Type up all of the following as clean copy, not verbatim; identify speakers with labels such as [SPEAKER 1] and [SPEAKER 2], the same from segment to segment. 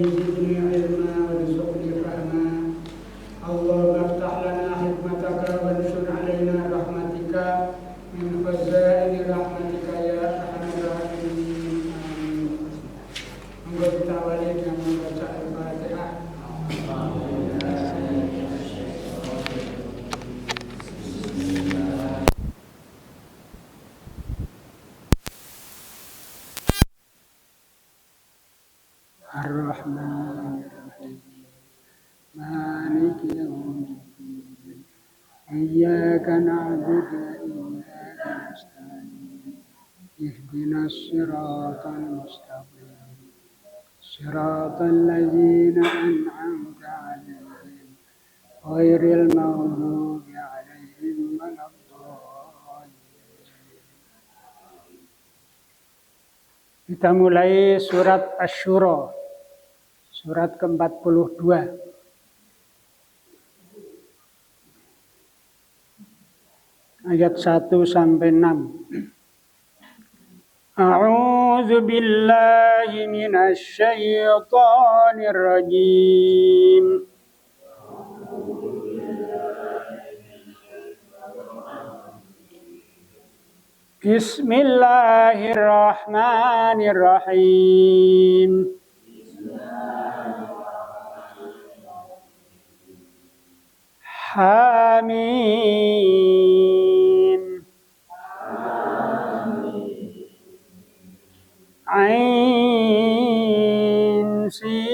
[SPEAKER 1] زدني علما وارزقني فهما اللهم افتح لنا حكمتك وانشر علينا رحمتك من خزائن رحمتك يا ارحم الراحمين آمين. Monggo kita awali dengan membaca Al-Fatihah. Ar-Rahmanir-Rahim Maliki yaumiddin Iyyaka na'budu wa iyyaka nasta'in Ihdinas siratal mustaqim Siratal ladzina an'amta 'alaihim ghairil maghdubi 'alaihim waladdallin. Kita mulai surat Asy-Syura, surat ke-42. Ayat 1 sampai 6. A'udzu billahi minasy syaithanir rajim. Bismillahirrahmanirrahim. Hamim. Ain sin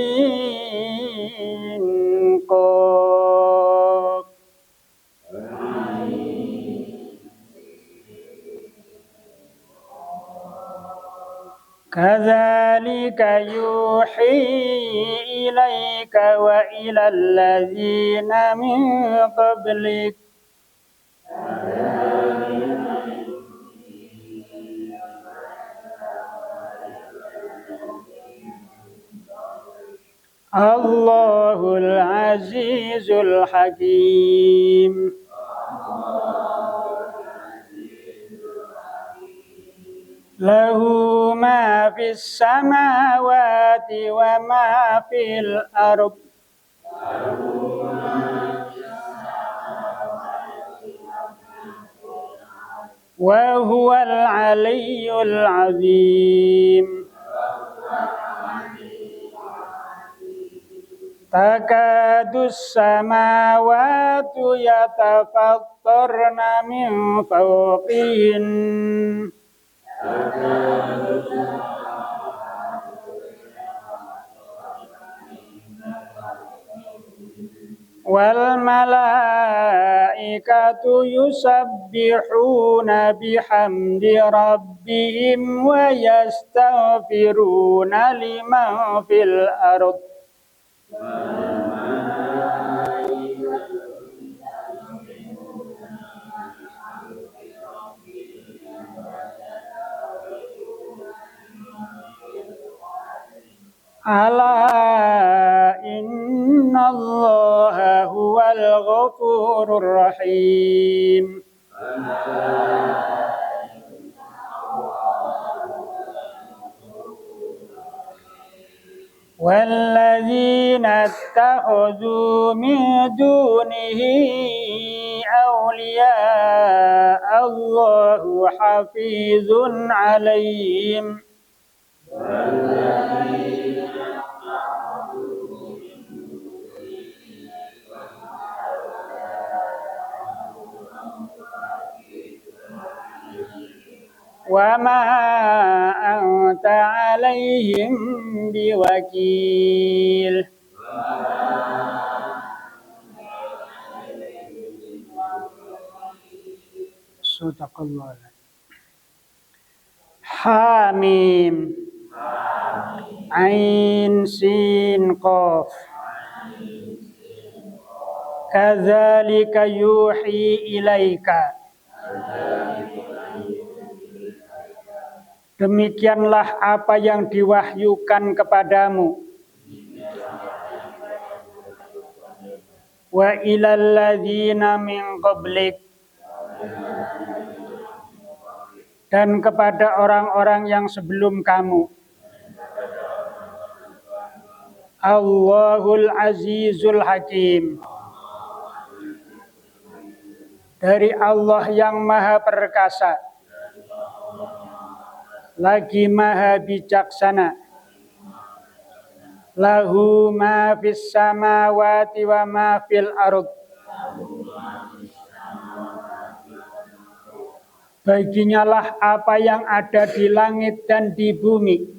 [SPEAKER 1] qaf. Kadzalika yuhi ilaika wa ilal ladzina min qablik. Allahul Azizul Hakim. Lahu ma fis samawati wa ma fil ardh. Wa huwal aliyyul azim. Takadus samawatu yatafattarna min fawqihin. Wal malaikatu yusabbihuna bihamdi rabbihim wa yastaghfiruna liman fil ardh. Ala innallaha huwal ghafurur rahim. Walladzina ittakhadhu min dunihi awliya Allahu hafizun alaihim. Wa ma anta alaihim biwakil. Sadaqallah. Hamim. Ain sin qaf. Kadzalika yuhi ilaika. Demikianlah apa yang diwahyukan kepadamu. Wa ilal ladzina min qablik. Dan kepada orang-orang yang sebelum kamu. Allahul Azizul Hakim. Dari Allah yang maha perkasa, lagi maha bijaksana. Lahu ma fis samawati wa ma fil ardh. Baginya lah apa yang ada di langit dan di bumi.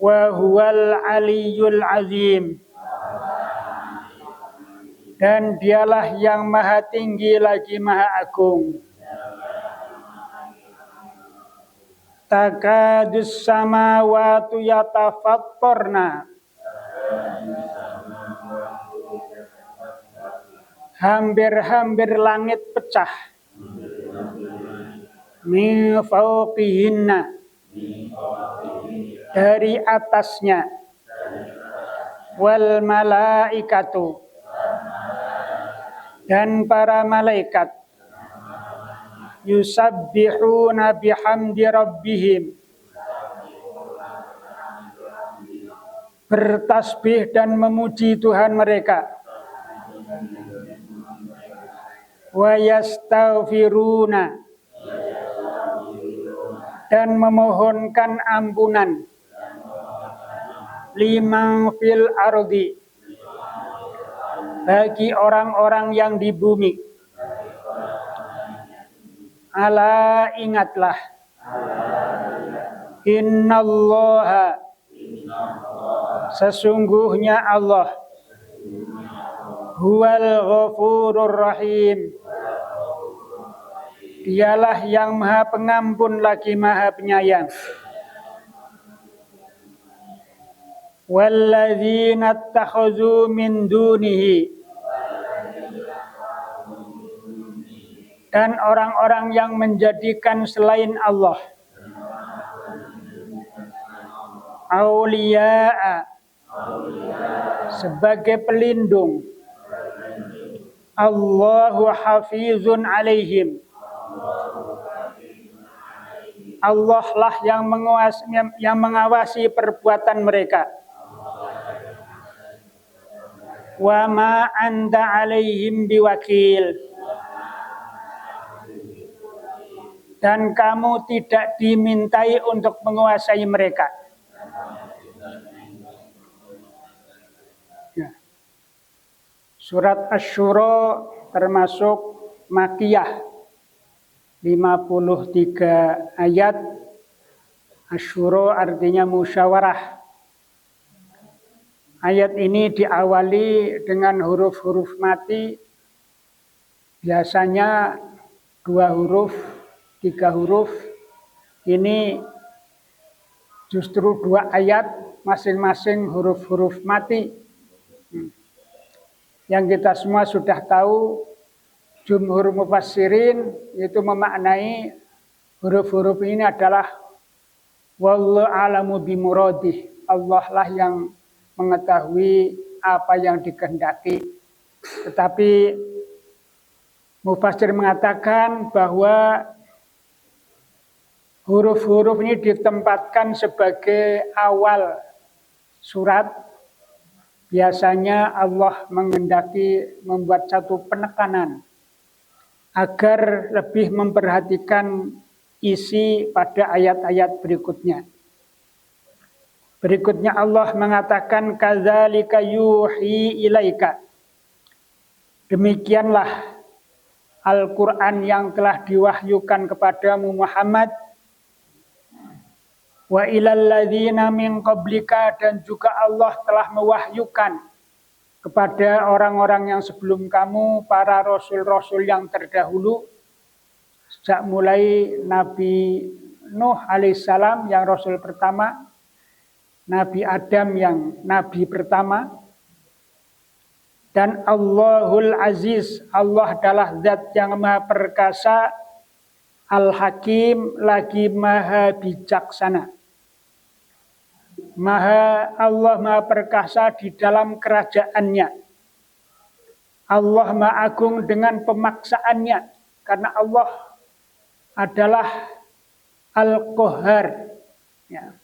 [SPEAKER 1] Wa huwal aliyyul azim. Dan dialah yang maha tinggi lagi maha agung. Takadus samawatu yatafattarna. Hampir-hampir langit pecah. Min fawqihinna. Dari atasnya. Wal malaikatu. Dan para malaikat yusabbihuna bihamdi rabbihim, bertasbih dan memuji Tuhan mereka, wa yastaghfiruna, dan memohonkan ampunan, liman fil ardi, bagi orang-orang yang di bumi. Ala ingatlah, innallaha, sesungguhnya Allah, huwal ghafurur rahim, dialah yang maha pengampun lagi maha penyayang. Walladzina ittakhadhu min dunihi, dan orang-orang yang menjadikan selain Allah auliya'a, sebagai pelindung. Allahu hafizun alaihim, Allah lah yang mengawasi perbuatan mereka. Wa ma anta alaihim biwakil, dan kamu tidak dimintai untuk menguasai mereka. Ya. Surat Asy-Syura termasuk Makkiyah, 53 ayat. Asy-Syura artinya musyawarah. Ayat ini diawali dengan huruf-huruf mati, biasanya 2 huruf, 3 huruf. Ini justru 2 ayat, masing-masing huruf-huruf mati. Yang kita semua sudah tahu, jumhur mufassirin itu memaknai huruf-huruf ini adalah wallahu a'lamu bimuradih, Allah lah yang mengetahui apa yang dikehendaki. Tetapi mufassir mengatakan bahwa huruf-huruf ini ditempatkan sebagai awal surat. Biasanya Allah menghendaki membuat satu penekanan agar lebih memperhatikan isi pada ayat-ayat berikutnya. Berikutnya Allah mengatakan kadzalika yuhi ilaika. Demikianlah Al-Qur'an yang telah diwahyukan kepadamu Muhammad, wa ilal ladzina min qablika, dan juga Allah telah mewahyukan kepada orang-orang yang sebelum kamu, para rasul-rasul yang terdahulu, sejak mulai Nabi Nuh alaihissalam yang rasul pertama, Nabi Adam yang nabi pertama, dan Allahul Aziz, Allah adalah zat yang maha perkasa, Al-Hakim, lagi maha bijaksana. Allah maha perkasa di dalam kerajaannya. Allah maha agung dengan pemaksaannya, karena Allah adalah Al-Qahhar. Ya.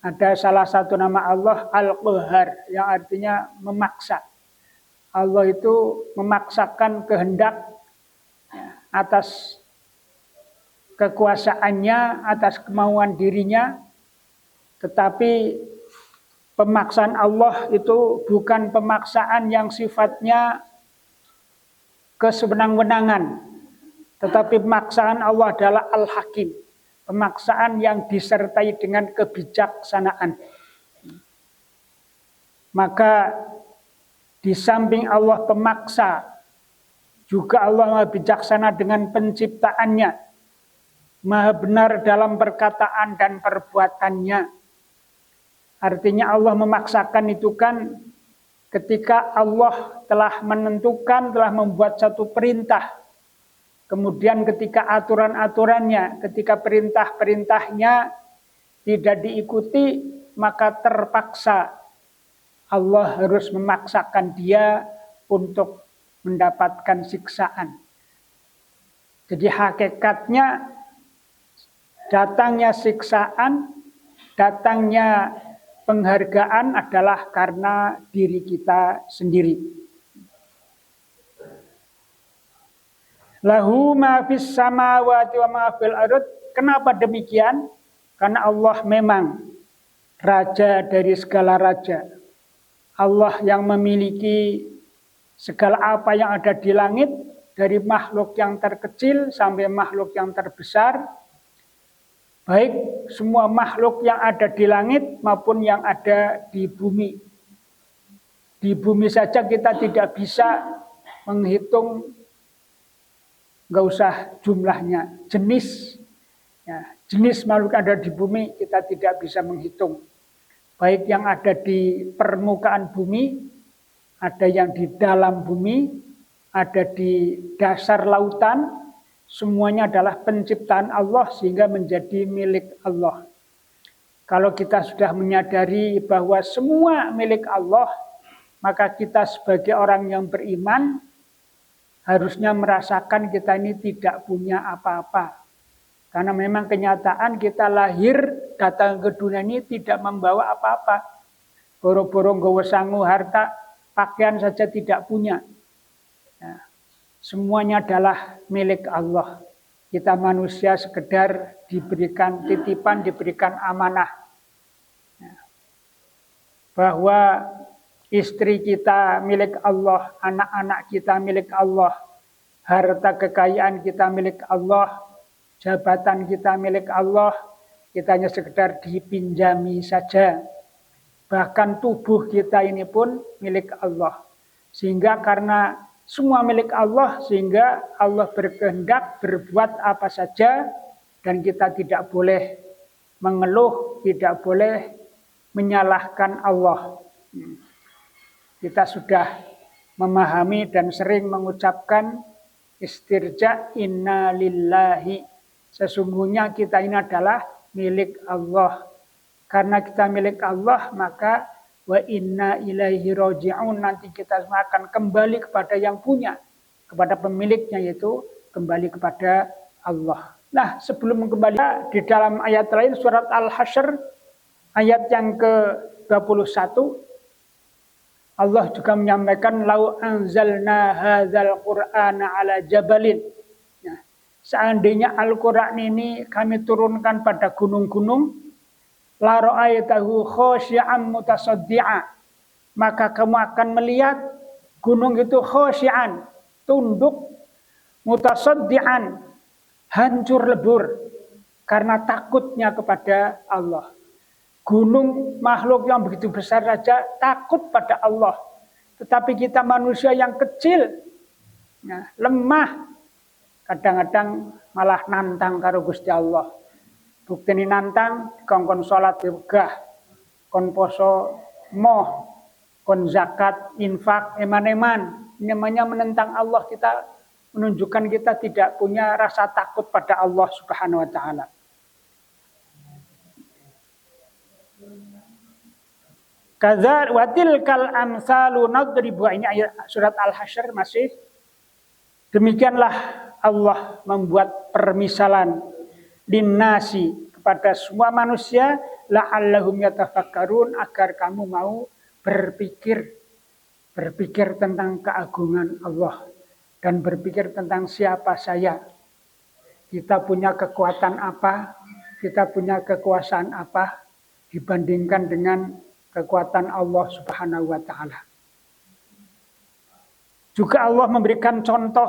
[SPEAKER 1] Ada salah satu nama Allah Al-Qahhar yang artinya memaksa. Allah itu memaksakan kehendak atas kekuasaannya, atas kemauan dirinya. Tetapi pemaksaan Allah itu bukan pemaksaan yang sifatnya kesewenang-wenangan. Tetapi pemaksaan Allah adalah Al-Hakim. Pemaksaan yang disertai dengan kebijaksanaan. Maka di samping Allah pemaksa, juga Allah Maha bijaksana dengan penciptaannya. Maha benar dalam perkataan dan perbuatannya. Artinya Allah memaksakan itu kan ketika Allah telah menentukan, telah membuat satu perintah. Kemudian ketika aturan-aturannya, ketika perintah-perintahnya tidak diikuti, maka terpaksa Allah harus memaksakan dia untuk mendapatkan siksaan. Jadi hakikatnya datangnya siksaan, datangnya penghargaan adalah karena diri kita sendiri. Lahu ma fis samawati wa ma fil ardh. Kenapa demikian? Karena Allah memang raja dari segala raja. Allah yang memiliki segala apa yang ada di langit, dari makhluk yang terkecil sampai makhluk yang terbesar. Baik semua makhluk yang ada di langit maupun yang ada di bumi. Di bumi saja kita tidak bisa menghitung, nggak usah jumlahnya, jenis makhluk ada di bumi kita tidak bisa menghitung. Baik yang ada di permukaan bumi, ada yang di dalam bumi, ada di dasar lautan, semuanya adalah penciptaan Allah sehingga menjadi milik Allah. Kalau kita sudah menyadari bahwa semua milik Allah, maka kita sebagai orang yang beriman harusnya merasakan kita ini tidak punya apa-apa. Karena memang kenyataan kita lahir, datang ke dunia ini tidak membawa apa-apa. Boro-boro nggawa sangu harta, pakaian saja tidak punya. Ya, semuanya adalah milik Allah. Kita manusia sekedar diberikan titipan, diberikan amanah. Ya, bahwa istri kita milik Allah, anak-anak kita milik Allah, harta kekayaan kita milik Allah, jabatan kita milik Allah, kita hanya sekedar dipinjami saja. Bahkan tubuh kita ini pun milik Allah. Sehingga karena semua milik Allah, sehingga Allah berkehendak berbuat apa saja, dan kita tidak boleh mengeluh, tidak boleh menyalahkan Allah. Kita sudah memahami dan sering mengucapkan istirja inna lillahi. Sesungguhnya kita ini adalah milik Allah. Karena kita milik Allah, maka wa inna ilaihi roji'un. Nanti kita semua akan kembali kepada yang punya, kepada pemiliknya, yaitu kembali kepada Allah. Nah, sebelum kembali di dalam ayat lain surat Al-Hasyr ayat yang ke-21, Allah juga menyampaikan lau anzalna hadzal qur'ana ala jabalin. Nah, seandainya Al-Qur'an ini kami turunkan pada gunung-gunung, la ra'aitahu khasyi'an mutasaddi'a, maka kamu akan melihat gunung itu khasyi'an, tunduk, mutasaddi'an, hancur lebur karena takutnya kepada Allah. Gunung makhluk yang begitu besar saja takut pada Allah. Tetapi kita manusia yang kecil, lemah, kadang-kadang malah nantang karo Gusti Allah. Bukti ini nantang, kongkon sholat wegah, kon poso moh, kon zakat, infak, eman-eman. Namanya menentang Allah, kita menunjukkan kita tidak punya rasa takut pada Allah Subhanahu wa Ta'ala. Kadzal watil kal amsalu nadribu, ini ayat surat Al-Hasyr masih. Demikianlah Allah membuat permisalan linnasi kepada semua manusia la'allahum yatafakkarun, agar kamu mau berpikir tentang keagungan Allah dan berpikir tentang siapa saya. Kita punya kekuatan apa? Kita punya kekuasaan apa dibandingkan dengan kekuatan Allah Subhanahu wa taala. Juga Allah memberikan contoh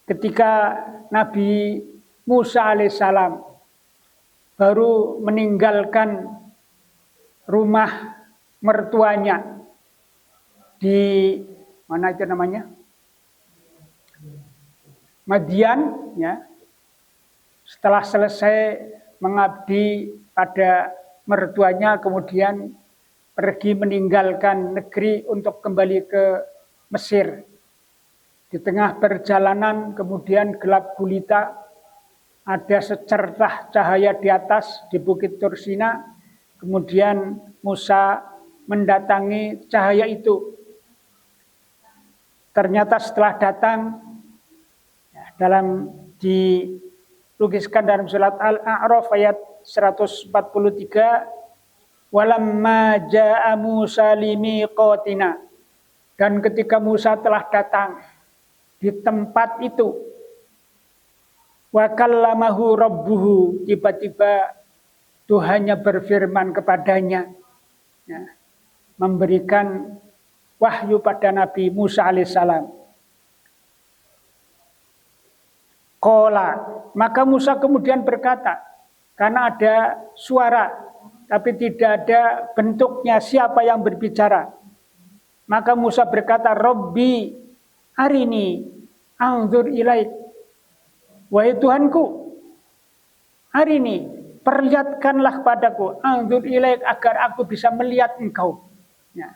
[SPEAKER 1] ketika Nabi Musa alaihissalam baru meninggalkan rumah mertuanya di mana itu namanya? Madian, ya. Setelah selesai mengabdi pada mertuanya, kemudian pergi meninggalkan negeri untuk kembali ke Mesir. Di tengah perjalanan kemudian gelap gulita, ada secercah cahaya di atas di Bukit Tursina. Kemudian Musa mendatangi cahaya itu. Ternyata setelah datang, dalam dilukiskan dalam surat Al-A'raf ayat 143, walamma ja'a Musa limiqatina, dan ketika Musa telah datang di tempat itu, wa kallamahu rabbuhu, tiba-tiba Tuhannya berfirman kepadanya, ya, memberikan wahyu pada Nabi Musa alaihissalam. Qala, maka Musa kemudian berkata, karena ada suara tapi tidak ada bentuknya siapa yang berbicara. Maka Musa berkata, Rabbi arini anzur ilaik. Wahai Tuhanku, arini, perlihatkanlah padaku, anzur ilaik, agar aku bisa melihat engkau. Ya.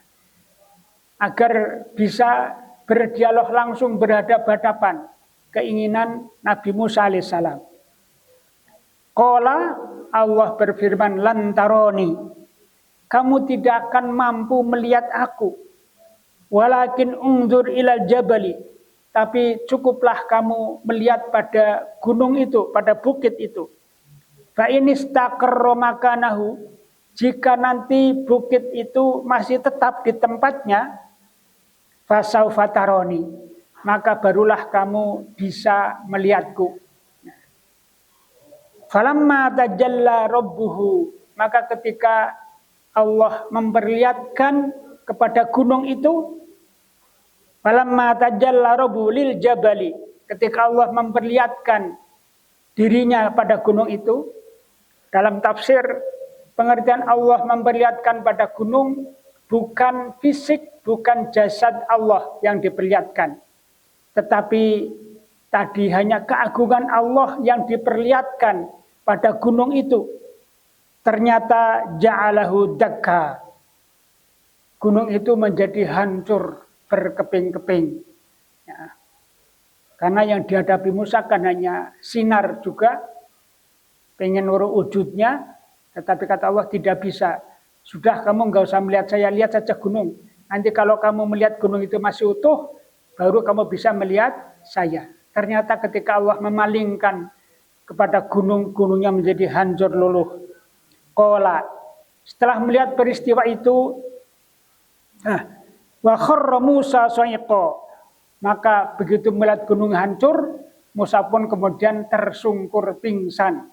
[SPEAKER 1] Agar bisa berdialog langsung, berhadapan-hadapan. Keinginan Nabi Musa alaihissalam. Qala, Allah berfirman, lantaroni, kamu tidak akan mampu melihat aku. Walakin unzur ilal jabali, tapi cukuplah kamu melihat pada gunung itu, pada bukit itu. Fa inistaqarra makanahu, jika nanti bukit itu masih tetap di tempatnya, fasaufa taroni, maka barulah kamu bisa melihatku. Falamma tajalla rabbuhu, maka ketika Allah memperlihatkan kepada gunung itu, falamma tajalla rabbuhu lil jabali, ketika Allah memperlihatkan dirinya pada gunung itu, dalam tafsir pengertian Allah memperlihatkan pada gunung bukan fisik, bukan jasad Allah yang diperlihatkan, tetapi tadi hanya keagungan Allah yang diperlihatkan pada gunung itu. Ternyata ja'alahu dakka, gunung itu menjadi hancur berkeping-keping. Ya. Karena yang dihadapi Musa kan hanya sinar juga, pengen urut wujudnya, tetapi kata Allah tidak bisa. Sudah, kamu enggak usah melihat saya, lihat saja gunung. Nanti kalau kamu melihat gunung itu masih utuh, baru kamu bisa melihat saya. Ternyata ketika Allah memalingkan kepada gunung-gunungnya menjadi hancur luluh. Qala, setelah melihat peristiwa itu, wa kharra Musa sa'iqa, maka begitu melihat gunung hancur, Musa pun kemudian tersungkur pingsan.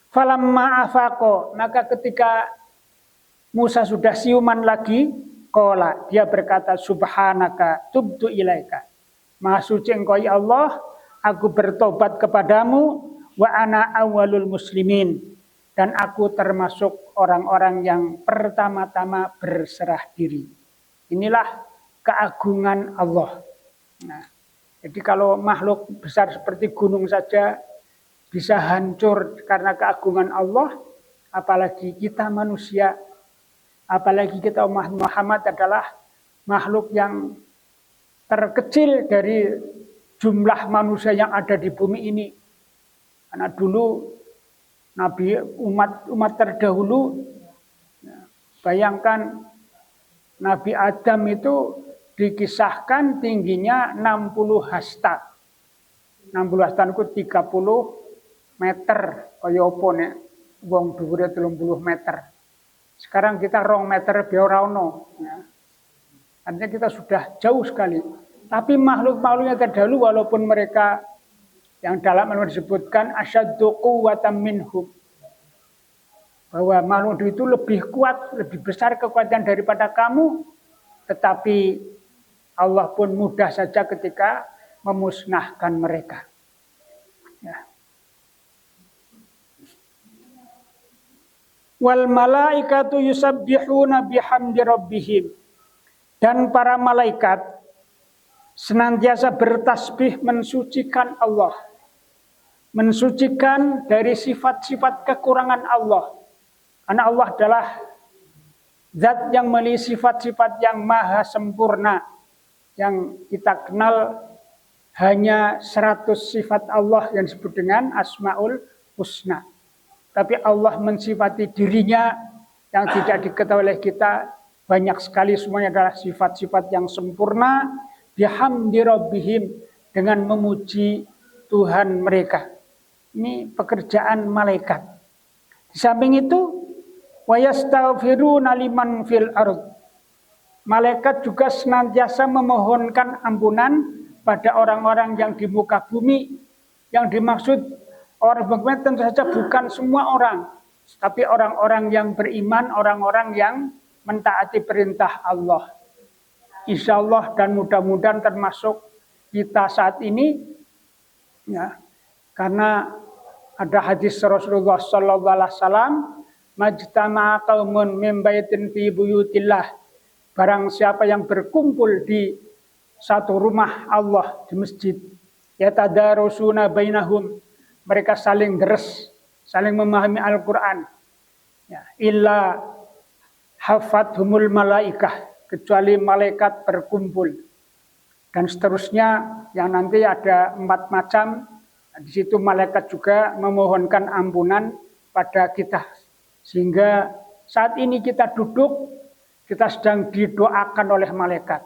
[SPEAKER 1] Falamma afaqa, maka ketika Musa sudah siuman lagi, qala, dia berkata, subhanaka tubtu ilaika, maha suci engkau ya Allah, aku bertobat kepadamu, wa ana awwalul muslimin, dan aku termasuk orang-orang yang pertama-tama berserah diri. Inilah keagungan Allah. Nah, jadi kalau makhluk besar seperti gunung saja bisa hancur karena keagungan Allah, apalagi kita manusia, apalagi kita umat Muhammad adalah makhluk yang terkecil dari jumlah manusia yang ada di bumi ini. Karena dulu Nabi umat terdahulu, bayangkan Nabi Adam itu dikisahkan tingginya 60 hasta. 60 hasta itu 30 meter kaya apa nek wong dhuwure 30 meter. Sekarang kita 2 meter biar ora ono ya. Artinya kita sudah jauh sekali. Tapi makhluk-makhluknya terdahulu walaupun mereka yang dalam disebutkan asyaddu quwwatan minhum, bahwa makhluk itu lebih kuat, lebih besar kekuatan daripada kamu, tetapi Allah pun mudah saja ketika memusnahkan mereka. Ya. Wal malaikatu yusabbihuna bihamdi rabbihim. Dan para malaikat senantiasa bertasbih mensucikan Allah. Mensucikan dari sifat-sifat kekurangan Allah. Karena Allah adalah zat yang memiliki sifat-sifat yang maha sempurna. Yang kita kenal hanya 100 sifat Allah yang disebut dengan Asmaul Husna. Tapi Allah mensifati dirinya yang tidak diketahui oleh kita banyak sekali, semuanya adalah sifat-sifat yang sempurna. Bihamdi rabbihim, dengan memuji Tuhan mereka. Ini pekerjaan malaikat. Di samping itu, wa yastaghfiruna liman fil ardh. Malaikat juga senantiasa memohonkan ampunan pada orang-orang yang di muka bumi. Yang dimaksud orang beriman tentu saja bukan semua orang, tapi orang-orang yang beriman, orang-orang yang mentaati perintah Allah. Insya Allah dan mudah-mudahan termasuk kita saat ini, ya, karena ada hadis Rasulullah Sallallahu Alaihi Wasallam, majtama'a qaumun min baitin fi buyutillah. Barang siapa yang berkumpul di satu rumah Allah di masjid, yatadarusuna bainahum, mereka saling deres, saling memahami Al-Quran. Ya, illa hafathumul malaikah, kecuali malaikat berkumpul. Dan seterusnya yang nanti ada 4 macam. Di situ malaikat juga memohonkan ampunan pada kita. Sehingga saat ini kita duduk, kita sedang didoakan oleh malaikat.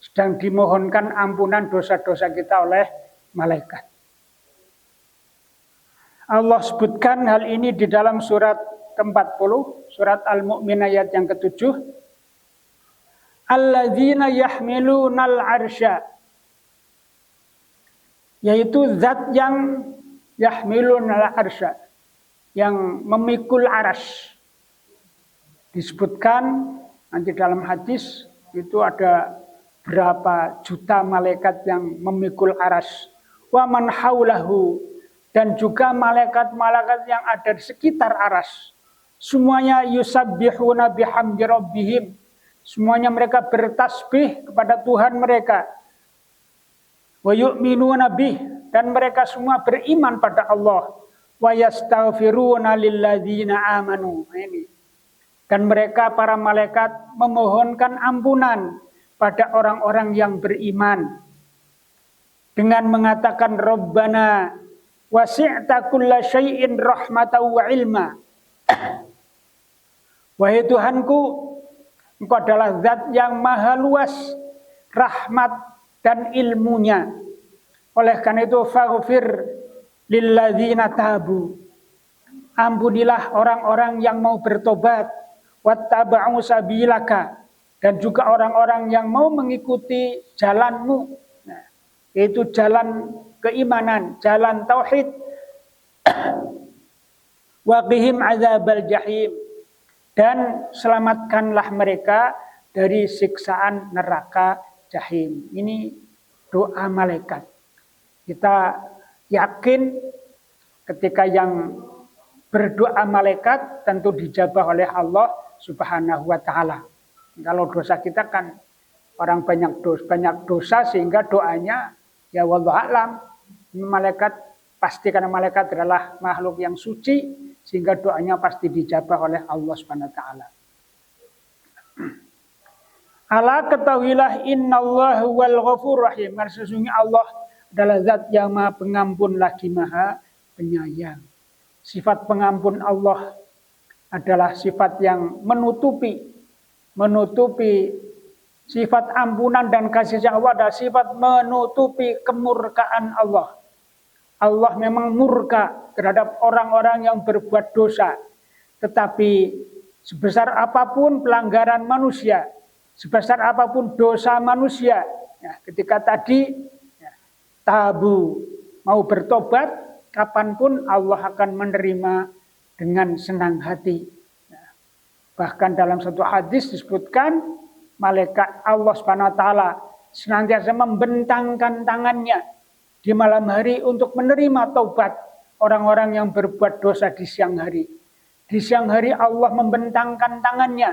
[SPEAKER 1] Sedang dimohonkan ampunan dosa-dosa kita oleh malaikat. Allah sebutkan hal ini di dalam surat ke-40, surat Al-Mu'min ayat yang ke-7. Alladzina yahmilunal arsya, yaitu zat yang yahmilunal arsya, yang memikul arsy. Disebutkan nanti dalam hadis itu ada berapa juta malaikat yang memikul arsy. Wa man haulahu, dan juga malaikat-malaikat yang ada di sekitar arsy. Semuanya yusabbihuna bihamdi rabbihim. Semuanya mereka bertasbih kepada Tuhan mereka. Wa yu'minuna bih, dan mereka semua beriman pada Allah. Wa yastaghfiruna lilladzina amanu. Ini. Dan mereka para malaikat memohonkan ampunan pada orang-orang yang beriman dengan mengatakan Rabbana wasi'ta kulla syai'in rahmatan wa ilma. Wahai Tuhanku, Engkau adalah zat yang maha luas rahmat dan ilmunya. Oleh karena itu faghfir lilladzina tabu. Ampunilah orang-orang yang mau bertobat, wattaba'u sabilaka, dan juga orang-orang yang mau mengikuti jalanmu. Nah, yaitu jalan keimanan, jalan tauhid. Wa qihim adzabal jahim, dan selamatkanlah mereka dari siksaan neraka jahim. Ini doa malaikat. Kita yakin ketika yang berdoa malaikat tentu dijabah oleh Allah Subhanahu wa taala. Kalau dosa kita kan orang banyak dosa sehingga doanya ya wallahu a'lam. Malaikat pasti, karena malaikat adalah makhluk yang suci, sehingga doanya pasti dijabah oleh Allah Subhanahu wa taala. Ala ketahuilah innallahu wal ghafur rahim. Karena sesungguhnya Allah adalah zat yang maha pengampun lagi maha penyayang. Sifat pengampun Allah adalah sifat yang menutupi sifat ampunan dan kasih sayang Allah adalah sifat menutupi kemurkaan Allah. Allah memang murka terhadap orang-orang yang berbuat dosa. Tetapi sebesar apapun pelanggaran manusia, sebesar apapun dosa manusia, ya, ketika tadi ya, tabu mau bertobat, kapanpun Allah akan menerima dengan senang hati. Ya. Bahkan dalam satu hadis disebutkan malaikat Allah Subhanahu wa taala senantiasa membentangkan tangannya di malam hari untuk menerima taubat orang-orang yang berbuat dosa di siang hari. Di siang hari Allah membentangkan tangannya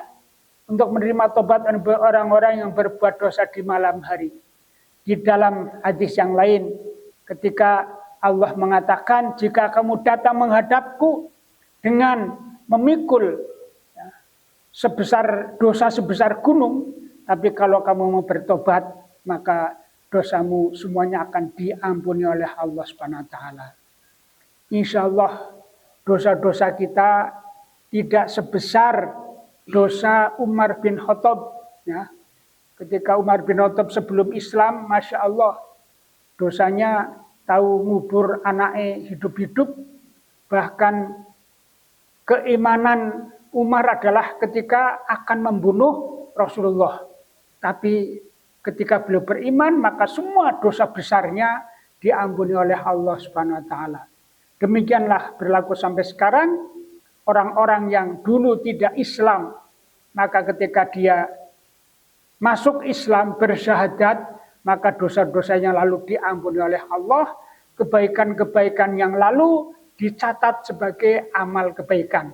[SPEAKER 1] untuk menerima taubat orang-orang yang berbuat dosa di malam hari. Di dalam hadis yang lain, ketika Allah mengatakan, jika kamu datang menghadapku dengan memikul ya, dosa sebesar gunung, tapi kalau kamu mau bertobat, maka dosamu semuanya akan diampuni oleh Allah Subhanahu wa taala. Insya Allah dosa-dosa kita tidak sebesar dosa Umar bin Khattab. Ya. Ketika Umar bin Khattab sebelum Islam, Masya Allah, dosanya tahu ngubur anaknya hidup-hidup. Bahkan keimanan Umar adalah ketika akan membunuh Rasulullah. Tapi ketika beliau beriman, maka semua dosa besarnya diampuni oleh Allah Subhanahu wa taala. Demikianlah berlaku sampai sekarang. Orang-orang yang dulu tidak Islam, maka ketika dia masuk Islam bersyahadat, maka dosa-dosanya lalu diampuni oleh Allah. Kebaikan-kebaikan yang lalu dicatat sebagai amal kebaikan.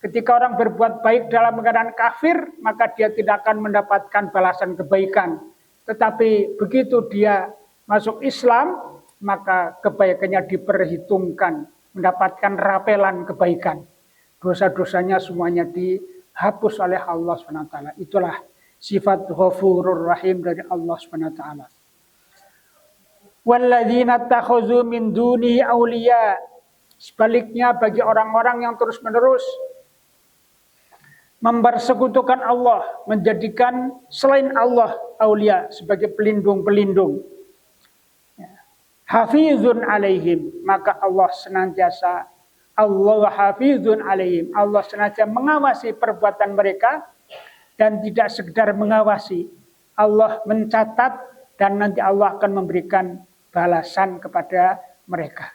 [SPEAKER 1] Ketika orang berbuat baik dalam keadaan kafir, maka dia tidak akan mendapatkan balasan kebaikan. Tetapi begitu dia masuk Islam, maka kebaikannya diperhitungkan, mendapatkan rapelan kebaikan. Dosa-dosanya semuanya dihapus oleh Allah SWT. Itulah sifat Ghafurur Rahim dari Allah SWT. Walladzina takhuzu min duni awliya. Sebaliknya bagi orang-orang yang terus-menerus mempersekutukan Allah, menjadikan selain Allah awliya sebagai pelindung-pelindung. Hafizun alaihim, maka Allah senantiasa Allah hafizun alaihim. Allah senantiasa mengawasi perbuatan mereka dan tidak sekedar mengawasi. Allah mencatat dan nanti Allah akan memberikan balasan kepada mereka.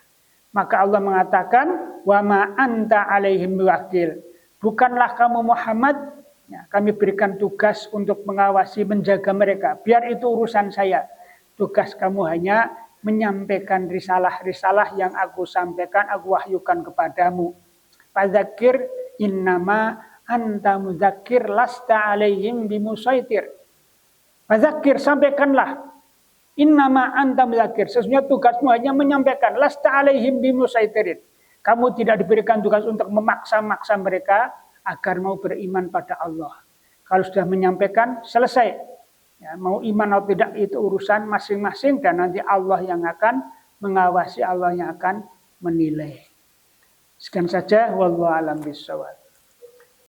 [SPEAKER 1] Maka Allah mengatakan, wa ma anta alaihim wakil. Bukanlah kamu Muhammad, ya, kami berikan tugas untuk mengawasi, menjaga mereka. Biar itu urusan saya. Tugas kamu hanya menyampaikan risalah-risalah yang aku sampaikan, aku wahyukan kepadamu. Fadzakir innama anta mudzakir lasta alaihim bimusaitir. Fadzakir, sampaikanlah. Innama anta mudzakir. Sesungguhnya tugasmu hanya menyampaikan. Lasta alaihim bimusaitirin. Kamu tidak diberikan tugas untuk memaksa-maksa mereka agar mau beriman pada Allah. Kalau sudah menyampaikan, selesai. Ya, mau iman atau tidak itu urusan masing-masing dan nanti Allah yang akan mengawasi, Allah yang akan menilai. Sekian saja, wallahu a'lam bishawab.